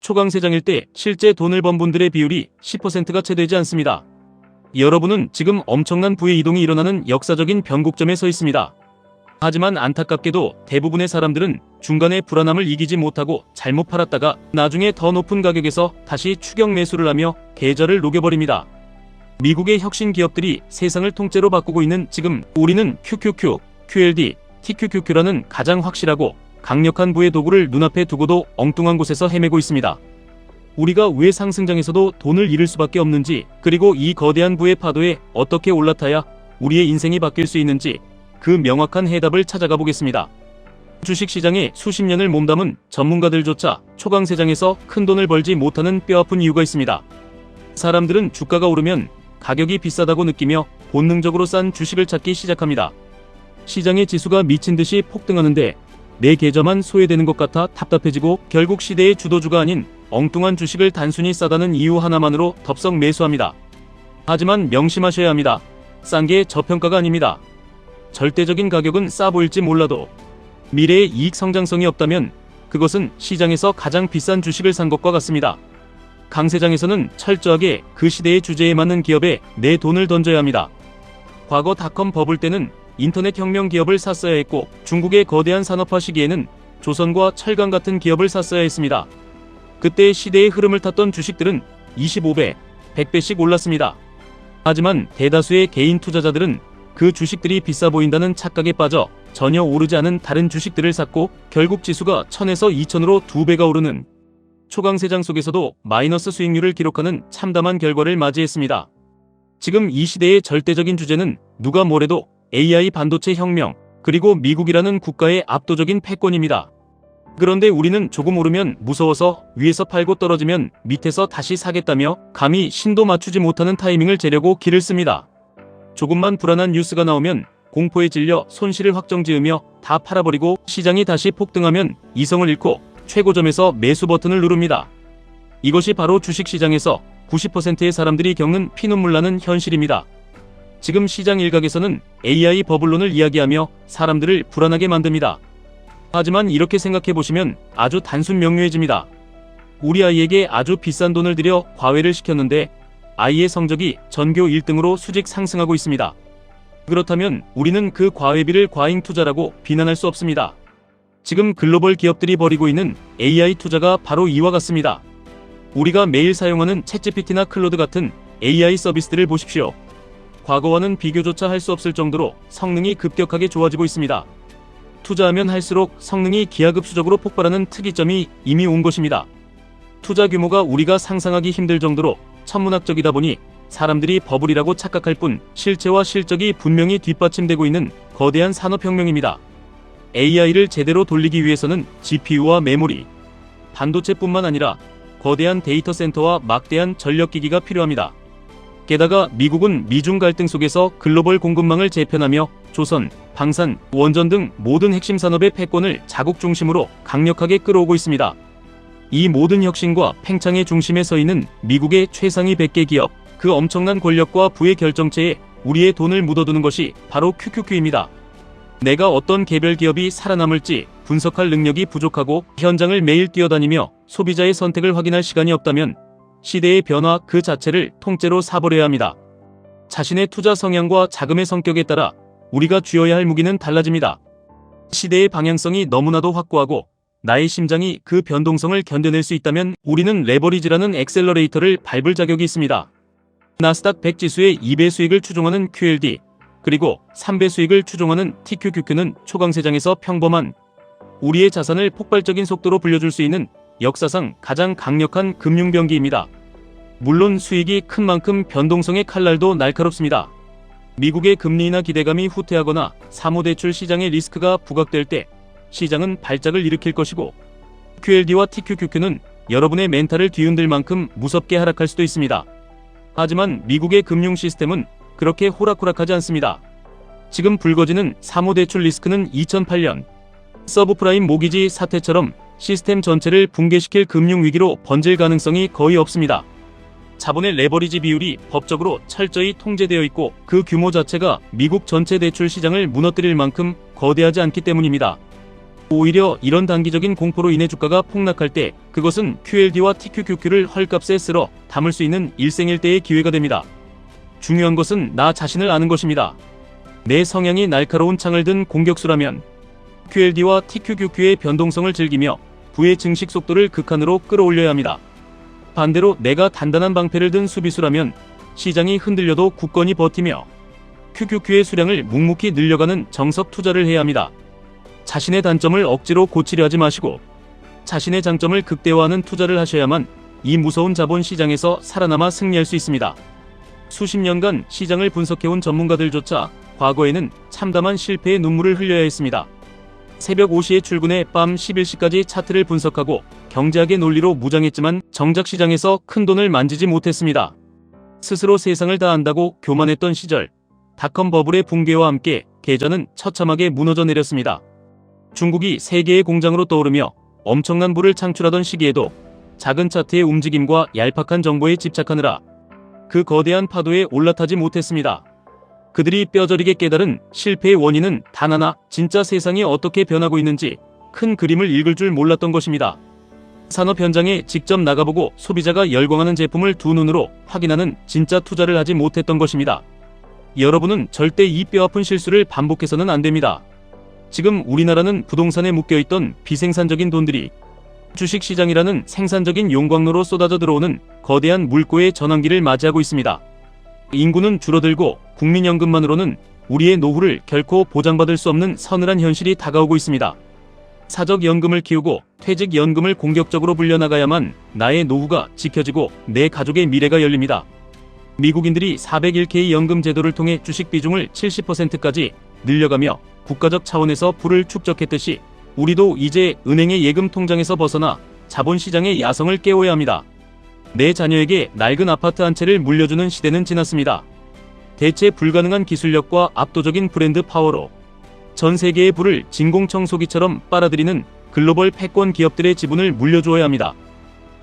초강세장일 때 실제 돈을 번 분들의 비율이 10%가 채 되지 않습니다. 여러분은 지금 엄청난 부의 이동이 일어나는 역사적인 변곡점에 서 있습니다. 하지만 안타깝게도 대부분의 사람들은 중간에 불안함을 이기지 못하고 잘못 팔았다가 나중에 더 높은 가격에서 다시 추격 매수를 하며 계좌를 녹여버립니다. 미국의 혁신 기업들이 세상을 통째로 바꾸고 있는 지금 우리는 QQQ, QLD, TQQQ라는 가장 확실하고 강력한 부의 도구를 눈앞에 두고도 엉뚱한 곳에서 헤매고 있습니다. 우리가 왜 상승장에서도 돈을 잃을 수밖에 없는지, 그리고 이 거대한 부의 파도에 어떻게 올라타야 우리의 인생이 바뀔 수 있는지 그 명확한 해답을 찾아가 보겠습니다. 주식시장에 수십 년을 몸담은 전문가들조차 초강세장에서 큰 돈을 벌지 못하는 뼈아픈 이유가 있습니다. 사람들은 주가가 오르면 가격이 비싸다고 느끼며 본능적으로 싼 주식을 찾기 시작합니다. 시장의 지수가 미친 듯이 폭등하는데 내 계좌만 소외되는 것 같아 답답해지고 결국 시대의 주도주가 아닌 엉뚱한 주식을 단순히 싸다는 이유 하나만으로 덥석 매수합니다. 하지만 명심하셔야 합니다. 싼 게 저평가가 아닙니다. 절대적인 가격은 싸 보일지 몰라도 미래의 이익 성장성이 없다면 그것은 시장에서 가장 비싼 주식을 산 것과 같습니다. 강세장에서는 철저하게 그 시대의 주제에 맞는 기업에 내 돈을 던져야 합니다. 과거 닷컴 버블 때는 인터넷 혁명 기업을 샀어야 했고, 중국의 거대한 산업화 시기에는 조선과 철강 같은 기업을 샀어야 했습니다. 그때 시대의 흐름을 탔던 주식들은 25배, 100배씩 올랐습니다. 하지만 대다수의 개인 투자자들은 그 주식들이 비싸 보인다는 착각에 빠져 전혀 오르지 않은 다른 주식들을 샀고, 결국 지수가 1000에서 2000으로 2배가 오르는 초강세장 속에서도 마이너스 수익률을 기록하는 참담한 결과를 맞이했습니다. 지금 이 시대의 절대적인 주제는 누가 뭐래도 AI 반도체 혁명, 그리고 미국이라는 국가의 압도적인 패권입니다. 그런데 우리는 조금 오르면 무서워서 위에서 팔고 떨어지면 밑에서 다시 사겠다며 감히 신도 맞추지 못하는 타이밍을 재려고 기를 씁니다. 조금만 불안한 뉴스가 나오면 공포에 질려 손실을 확정지으며 다 팔아버리고, 시장이 다시 폭등하면 이성을 잃고 최고점에서 매수 버튼을 누릅니다. 이것이 바로 주식시장에서 90%의 사람들이 겪는 피눈물 나는 현실입니다. 지금 시장 일각에서는 AI 버블론을 이야기하며 사람들을 불안하게 만듭니다. 하지만 이렇게 생각해보시면 아주 단순 명료해집니다. 우리 아이에게 아주 비싼 돈을 들여 과외를 시켰는데 아이의 성적이 전교 1등으로 수직 상승하고 있습니다. 그렇다면 우리는 그 과외비를 과잉 투자라고 비난할 수 없습니다. 지금 글로벌 기업들이 벌이고 있는 AI 투자가 바로 이와 같습니다. 우리가 매일 사용하는 챗GPT나 클로드 같은 AI 서비스들을 보십시오. 과거와는 비교조차 할 수 없을 정도로 성능이 급격하게 좋아지고 있습니다. 투자하면 할수록 성능이 기하급수적으로 폭발하는 특이점이 이미 온 것입니다. 투자 규모가 우리가 상상하기 힘들 정도로 천문학적이다 보니 사람들이 버블이라고 착각할 뿐 실체와 실적이 분명히 뒷받침되고 있는 거대한 산업혁명입니다. AI를 제대로 돌리기 위해서는 GPU와 메모리, 반도체뿐만 아니라 거대한 데이터 센터와 막대한 전력기기가 필요합니다. 게다가 미국은 미중 갈등 속에서 글로벌 공급망을 재편하며 조선, 방산, 원전 등 모든 핵심 산업의 패권을 자국 중심으로 강력하게 끌어오고 있습니다. 이 모든 혁신과 팽창의 중심에 서 있는 미국의 최상위 100개 기업, 그 엄청난 권력과 부의 결정체에 우리의 돈을 묻어두는 것이 바로 QQQ입니다. 내가 어떤 개별 기업이 살아남을지 분석할 능력이 부족하고 현장을 매일 뛰어다니며 소비자의 선택을 확인할 시간이 없다면 시대의 변화 그 자체를 통째로 사버려야 합니다. 자신의 투자 성향과 자금의 성격에 따라 우리가 쥐어야 할 무기는 달라집니다. 시대의 방향성이 너무나도 확고하고 나의 심장이 그 변동성을 견뎌낼 수 있다면 우리는 레버리지라는 엑셀러레이터를 밟을 자격이 있습니다. 나스닥 100 지수의 2배 수익을 추종하는 QLD, 그리고 3배 수익을 추종하는 TQQQ는 초강세장에서 평범한 우리의 자산을 폭발적인 속도로 불려줄 수 있는 역사상 가장 강력한 금융병기입니다. 물론 수익이 큰 만큼 변동성의 칼날도 날카롭습니다. 미국의 금리 인하 기대감이 후퇴하거나 사모대출 시장의 리스크가 부각될 때 시장은 발작을 일으킬 것이고, QLD와 TQQQ는 여러분의 멘탈을 뒤흔들 만큼 무섭게 하락할 수도 있습니다. 하지만 미국의 금융 시스템은 그렇게 호락호락하지 않습니다. 지금 불거지는 사모대출 리스크는 2008년 서브프라임 모기지 사태처럼 시스템 전체를 붕괴시킬 금융위기로 번질 가능성이 거의 없습니다. 자본의 레버리지 비율이 법적으로 철저히 통제되어 있고 그 규모 자체가 미국 전체 대출 시장을 무너뜨릴 만큼 거대하지 않기 때문입니다. 오히려 이런 단기적인 공포로 인해 주가가 폭락할 때 그것은 QLD와 TQQQ를 헐값에 쓸어 담을 수 있는 일생일대의 기회가 됩니다. 중요한 것은 나 자신을 아는 것입니다. 내 성향이 날카로운 창을 든 공격수라면 QLD와 TQQQ의 변동성을 즐기며 부의 증식 속도를 극한으로 끌어올려야 합니다. 반대로 내가 단단한 방패를 든 수비수라면 시장이 흔들려도 굳건히 버티며 QQQ의 수량을 묵묵히 늘려가는 정석 투자를 해야 합니다. 자신의 단점을 억지로 고치려 하지 마시고 자신의 장점을 극대화하는 투자를 하셔야만 이 무서운 자본 시장에서 살아남아 승리할 수 있습니다. 수십 년간 시장을 분석해온 전문가들조차 과거에는 참담한 실패의 눈물을 흘려야 했습니다. 새벽 5시에 출근해 밤 11시까지 차트를 분석하고 경제학의 논리로 무장했지만 정작 시장에서 큰 돈을 만지지 못했습니다. 스스로 세상을 다 안다고 교만했던 시절, 닷컴 버블의 붕괴와 함께 계좌는 처참하게 무너져 내렸습니다. 중국이 세계의 공장으로 떠오르며 엄청난 부를 창출하던 시기에도 작은 차트의 움직임과 얄팍한 정보에 집착하느라 그 거대한 파도에 올라타지 못했습니다. 그들이 뼈저리게 깨달은 실패의 원인은 단 하나, 진짜 세상이 어떻게 변하고 있는지 큰 그림을 읽을 줄 몰랐던 것입니다. 산업 현장에 직접 나가보고 소비자가 열광하는 제품을 두 눈으로 확인하는 진짜 투자를 하지 못했던 것입니다. 여러분은 절대 이 뼈아픈 실수를 반복해서는 안 됩니다. 지금 우리나라는 부동산에 묶여있던 비생산적인 돈들이 주식시장이라는 생산적인 용광로로 쏟아져 들어오는 거대한 물고의 전환기를 맞이하고 있습니다. 인구는 줄어들고 국민연금만으로는 우리의 노후를 결코 보장받을 수 없는 서늘한 현실이 다가오고 있습니다. 사적연금을 키우고 퇴직연금을 공격적으로 불려나가야만 나의 노후가 지켜지고 내 가족의 미래가 열립니다. 미국인들이 401k 연금 제도를 통해 주식 비중을 70%까지 늘려가며 국가적 차원에서 부를 축적했듯이 우리도 이제 은행의 예금 통장에서 벗어나 자본시장의 야성을 깨워야 합니다. 내 자녀에게 낡은 아파트 한 채를 물려주는 시대는 지났습니다. 대체 불가능한 기술력과 압도적인 브랜드 파워로 전 세계의 부를 진공청소기처럼 빨아들이는 글로벌 패권 기업들의 지분을 물려주어야 합니다.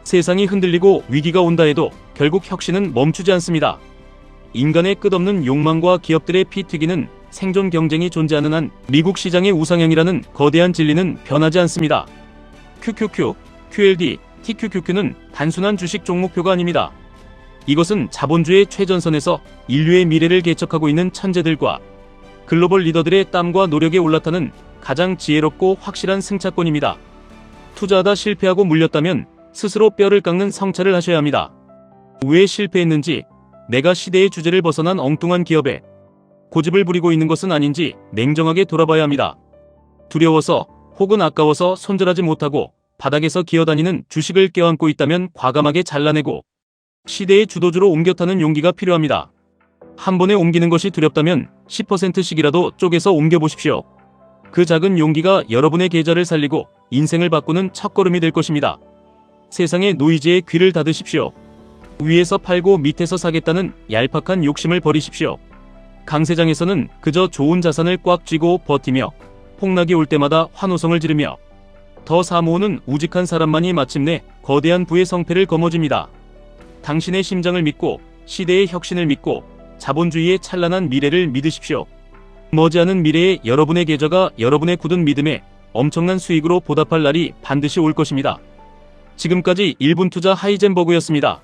세상이 흔들리고 위기가 온다 해도 결국 혁신은 멈추지 않습니다. 인간의 끝없는 욕망과 기업들의 피 튀기는 생존 경쟁이 존재하는 한 미국 시장의 우상향이라는 거대한 진리는 변하지 않습니다. QQQ, QLD, TQQQ는 단순한 주식 종목표가 아닙니다. 이것은 자본주의 최전선에서 인류의 미래를 개척하고 있는 천재들과 글로벌 리더들의 땀과 노력에 올라타는 가장 지혜롭고 확실한 승차권입니다. 투자하다 실패하고 물렸다면 스스로 뼈를 깎는 성찰을 하셔야 합니다. 왜 실패했는지, 내가 시대의 주제를 벗어난 엉뚱한 기업에 고집을 부리고 있는 것은 아닌지 냉정하게 돌아봐야 합니다. 두려워서 혹은 아까워서 손절하지 못하고 바닥에서 기어다니는 주식을 껴안고 있다면 과감하게 잘라내고 시대의 주도주로 옮겨타는 용기가 필요합니다. 한 번에 옮기는 것이 두렵다면 10%씩이라도 쪼개서 옮겨보십시오. 그 작은 용기가 여러분의 계좌를 살리고 인생을 바꾸는 첫걸음이 될 것입니다. 세상의 노이즈에 귀를 닫으십시오. 위에서 팔고 밑에서 사겠다는 얄팍한 욕심을 버리십시오. 강세장에서는 그저 좋은 자산을 꽉 쥐고 버티며 폭락이 올 때마다 환호성을 지르며 더 사모으는 우직한 사람만이 마침내 거대한 부의 성패를 거머쥡니다. 당신의 심장을 믿고 시대의 혁신을 믿고 자본주의의 찬란한 미래를 믿으십시오. 머지않은 미래에 여러분의 계좌가 여러분의 굳은 믿음에 엄청난 수익으로 보답할 날이 반드시 올 것입니다. 지금까지 1분 투자 하이젠버그였습니다.